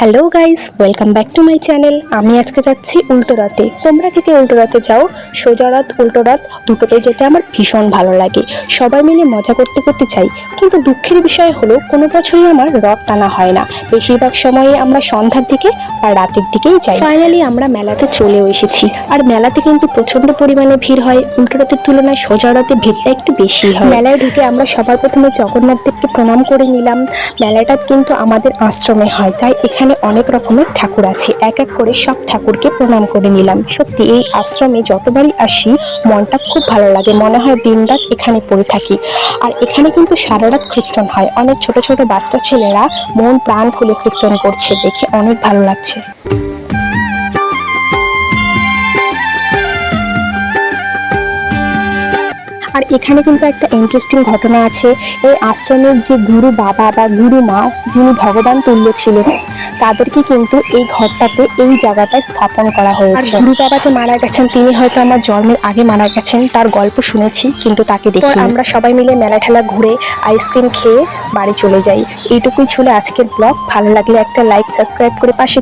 Hello guys, welcome back to my channel. আমি আজকে যাচ্ছি উল্টোরথে। তোমরা কে কে উল্টোরথে যাও? সোজা রথ, উল্টো রথ দুটোতেই যেতে আমার ভীষণ ভালো লাগে। সবাই মিলে মজা করতে করতে চাই, কিন্তু দুঃখের বিষয় হলো কোনো বছরই আমার রথ টানা হয় না। বেশিরভাগ সময়ে আমরা সন্ধ্যার দিকে বা রাতের দিকেই যাই। ফাইনালি আমরা মেলাতে চলেও এসেছি, আর মেলাতে কিন্তু প্রচন্ড পরিমাণে ভিড় হয়। উল্টো রথের তুলনায় সোজা রথে ভিড়টা একটু বেশি হয়। মেলায় ঢুকে আমরা সবার প্রথমে জগন্নাথ দেবকে প্রণাম করে নিলাম। মেলাটা কিন্তু আমাদের আশ্রমে হয়, তাই এখানে অনেক রকমের ঠাকুর আছে। এক এক করে সব ঠাকুরকে প্রণাম করে নিলাম। সত্যি এই আশ্রমে যতবারই আসি মনটা খুব ভালো লাগে, মনে হয় দিনরাত এখানে পড়ে থাকি। আর এখানে কিন্তু সারা রাত কীর্তন হয়, অনেক ছোট ছোট বাচ্চা ছেলেরা মন প্রাণ খুলে কীর্তন করছে, দেখে অনেক ভালো লাগছে। আর এখানে কিন্তু একটা ইন্টারেস্টিং ঘটনা আছে। এই আশ্রমের যে গুরু বাবা বা গুরু মা, যিনি ভগবান তুল্য ছিলেন, তাদেরকে কিন্তু এই ঘরটাতে, এই জায়গাটায় স্থাপন করা হয়েছে। গুরু বাবা যে মারা গেছেন, তিনি হয়তো আমার জন্মের আগে মারা গেছেন, তার গল্প শুনেছি কিন্তু তাকে দেখি। আমরা সবাই মিলে মেলা ঠেলা ঘুরে আইসক্রিম খেয়ে বাড়ি চলে যাই। এইটুকুই ছিল আজকের ব্লগ। ভালো লাগলে একটা লাইক, সাবস্ক্রাইব করে পাশে